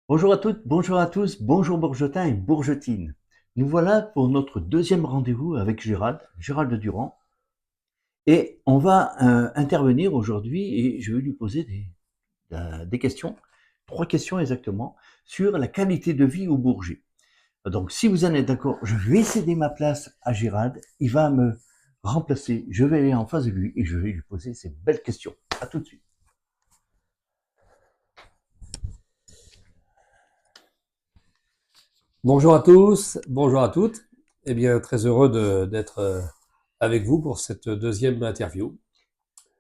Bonjour à toutes, bonjour à tous, bonjour Bourgeotin et Bourgetine. Nous voilà pour notre deuxième rendez-vous avec Gérald Durand. Et on va intervenir aujourd'hui et je vais lui poser des questions, 3 questions exactement, sur la qualité de vie au Bourget. Donc si vous en êtes d'accord, je vais céder ma place à Gérald, il va me remplacer, je vais aller en face de lui et je vais lui poser ces belles questions. À tout de suite. Bonjour à tous, bonjour à toutes. Eh bien, très heureux d'être avec vous pour cette deuxième interview.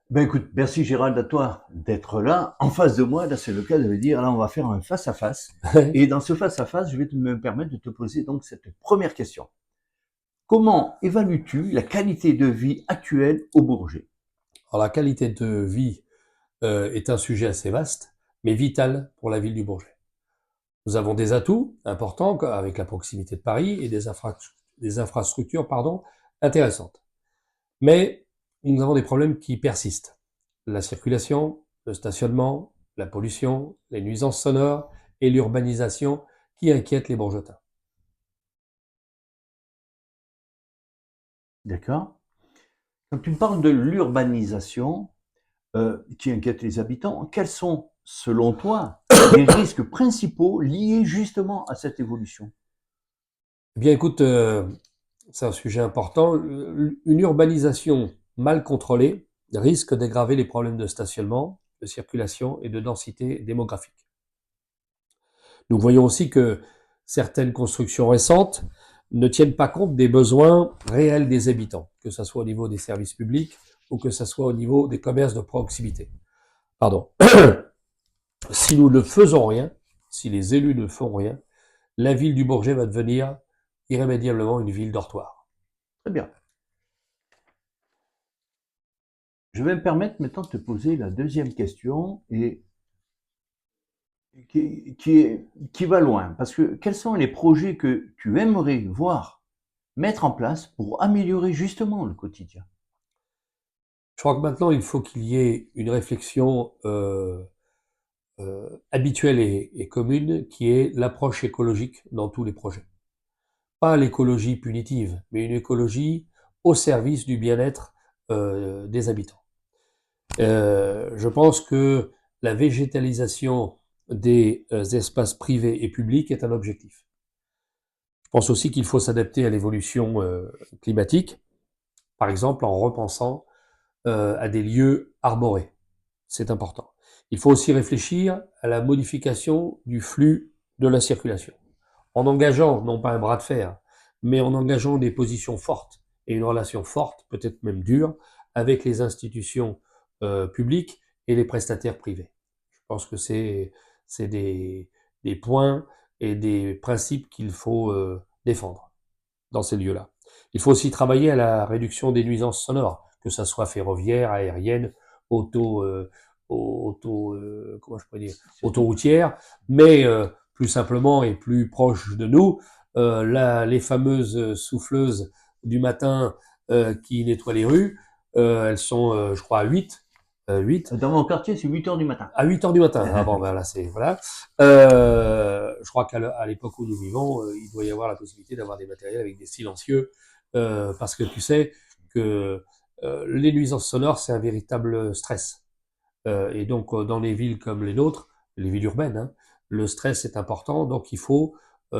Ben écoute, merci Gérald à toi d'être là. En face de moi, là c'est le cas de dire, là on va faire un face-à-face. Et dans ce face-à-face, je vais me permettre de te poser donc cette première question. Comment évalues-tu la qualité de vie actuelle au Bourget? Alors, la qualité de vie est un sujet assez vaste, mais vital pour la ville du Bourget. Nous avons des atouts importants avec la proximité de Paris et des infrastructures intéressantes. Mais nous avons des problèmes qui persistent. La circulation, le stationnement, la pollution, les nuisances sonores et l'urbanisation qui inquiètent les Bourgetins. D'accord? Quand tu me parles de l'urbanisation qui inquiète les habitants, quels sont, selon toi, les risques principaux liés justement à cette évolution? Eh bien, écoute, c'est un sujet important. Une urbanisation mal contrôlée risque d'aggraver les problèmes de stationnement, de circulation et de densité démographique. Nous voyons aussi que certaines constructions récentes ne tiennent pas compte des besoins réels des habitants, que ce soit au niveau des services publics ou que ce soit au niveau des commerces de proximité. Pardon. Si nous ne faisons rien, si les élus ne font rien, la ville du Bourget va devenir irrémédiablement une ville dortoir. Très bien. Je vais me permettre maintenant de te poser la deuxième question et qui va loin. Parce que quels sont les projets que tu aimerais voir mettre en place pour améliorer justement le quotidien? Je crois que maintenant, il faut qu'il y ait une réflexion habituelle et commune qui est l'approche écologique dans tous les projets. Pas l'écologie punitive, mais une écologie au service du bien-être des habitants. Je pense que la végétalisation des espaces privés et publics est un objectif. Je pense aussi qu'il faut s'adapter à l'évolution climatique, par exemple en repensant à des lieux arborés. C'est important. Il faut aussi réfléchir à la modification du flux de la circulation, en engageant non pas un bras de fer, mais en engageant des positions fortes et une relation forte, peut-être même dure, avec les institutions publiques et les prestataires privés. Je pense que c'est des points et des principes qu'il faut défendre dans ces lieux-là. Il faut aussi travailler à la réduction des nuisances sonores, que ça soit ferroviaire, aérienne, auto, comment je pourrais dire, autoroutière, mais plus simplement et plus proche de nous, les fameuses souffleuses du matin qui nettoient les rues, elles sont, je crois, à 8, 8 Dans mon quartier, c'est 8 heures du matin. à 8 heures du matin. Ah bon, ben là, c'est voilà. Je crois qu'à l'époque où nous vivons, il doit y avoir la possibilité d'avoir des matériels avec des silencieux, parce que tu sais que les nuisances sonores, c'est un véritable stress. Et donc, dans les villes comme les nôtres, les villes urbaines, hein, le stress est important, donc il faut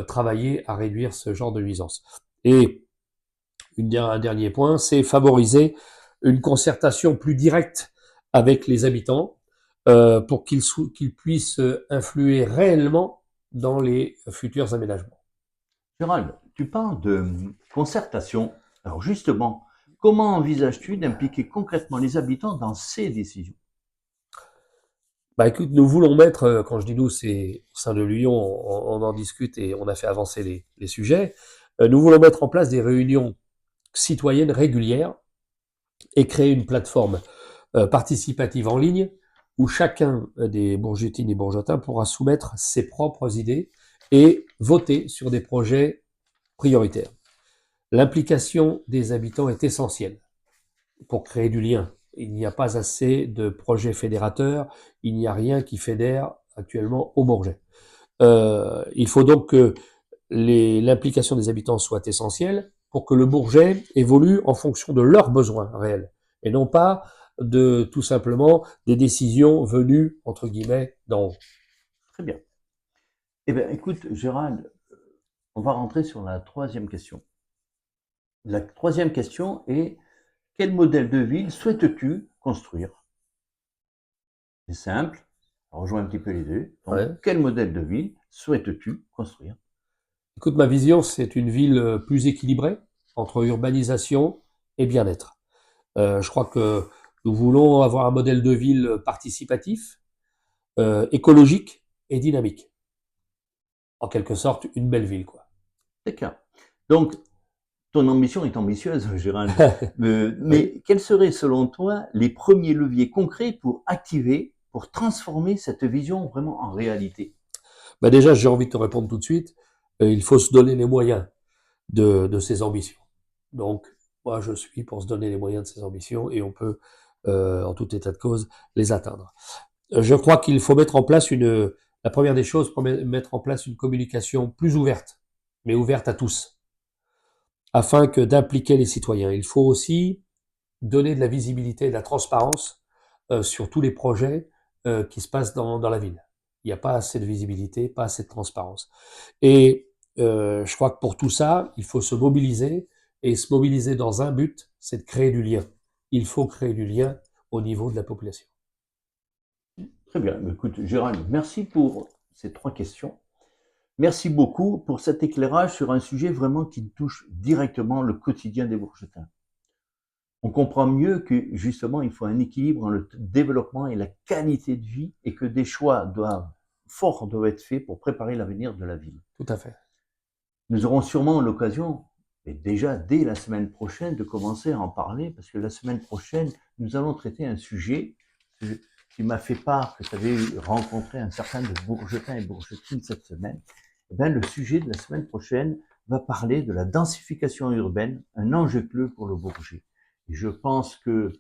travailler à réduire ce genre de nuisances. Et un dernier point, c'est favoriser une concertation plus directe avec les habitants pour qu'ils puissent influer réellement dans les futurs aménagements. Gérald, tu parles de concertation. Alors justement, comment envisages-tu d'impliquer concrètement les habitants dans ces décisions? Bah écoute, nous voulons mettre, quand je dis nous, c'est au sein de l'Union, on en discute et on a fait avancer les sujets. Nous voulons mettre en place des réunions citoyennes régulières et créer une plateforme participative en ligne où chacun des Bourgetines et Bourgetins pourra soumettre ses propres idées et voter sur des projets prioritaires. L'implication des habitants est essentielle pour créer du lien. Il n'y a pas assez de projets fédérateurs, il n'y a rien qui fédère actuellement au Bourget. Il faut donc que l'implication des habitants soit essentielle pour que le Bourget évolue en fonction de leurs besoins réels et non pas de tout simplement des décisions venues entre guillemets d'en haut. Très bien. Eh bien, écoute, Gérald, on va rentrer sur la troisième question. La troisième question est, quel modèle de ville souhaites-tu construire? C'est simple, ça rejoint un petit peu les deux. Donc, Ouais. quel modèle de ville souhaites-tu construire? Écoute, ma vision, c'est une ville plus équilibrée entre urbanisation et bien-être. Je crois que nous voulons avoir un modèle de ville participatif, écologique et dynamique. En quelque sorte, une belle ville, quoi. C'est clair. Donc, ton ambition est ambitieuse, Gérald. Oui. Mais quels seraient, selon toi, les premiers leviers concrets pour activer, pour transformer cette vision vraiment en réalité? Bah déjà, j'ai envie de te répondre tout de suite. Il faut se donner les moyens de ses ambitions. Donc, moi, je suis pour se donner les moyens de ses ambitions et on peut, en tout état de cause, les atteindre. Je crois qu'il faut mettre en place la première des choses, mettre en place une communication plus ouverte, mais ouverte à tous, afin que d'impliquer les citoyens. Il faut aussi donner de la visibilité et de la transparence sur tous les projets qui se passent dans la ville. Il n'y a pas assez de visibilité, pas assez de transparence. Et je crois que pour tout ça, il faut se mobiliser, et se mobiliser dans un but, c'est de créer du lien. Il faut créer du lien au niveau de la population. Très bien. Écoute, Gérald, merci pour ces trois questions. Merci beaucoup pour cet éclairage sur un sujet vraiment qui touche directement le quotidien des Bourgetins. On comprend mieux que justement il faut un équilibre dans le développement et la qualité de vie et que des choix forts doivent être faits pour préparer l'avenir de la ville. Tout à fait. Nous aurons sûrement l'occasion, et déjà dès la semaine prochaine, de commencer à en parler parce que la semaine prochaine, nous allons traiter un sujet. Tu m'as fait part que tu avais rencontré un certain de Bourgetins et Bourgetines cette semaine. Eh bien, le sujet de la semaine prochaine va parler de la densification urbaine, un enjeu clé pour le Bourget. Et je pense que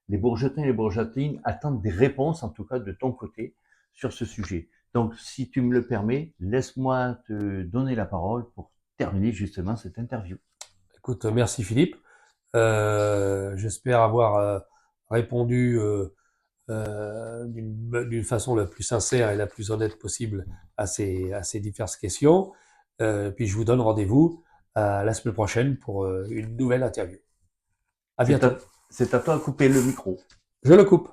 les Bourgetins et les Bourgetines attendent des réponses, en tout cas de ton côté, sur ce sujet. Donc, si tu me le permets, laisse-moi te donner la parole pour terminer justement cette interview. Écoute, merci Philippe. J'espère avoir répondu d'une façon la plus sincère et la plus honnête possible à ces diverses questions. Puis je vous donne rendez-vous à la semaine prochaine pour une nouvelle interview. À C'est bientôt. à, c'est à toi de couper le micro. Je le coupe.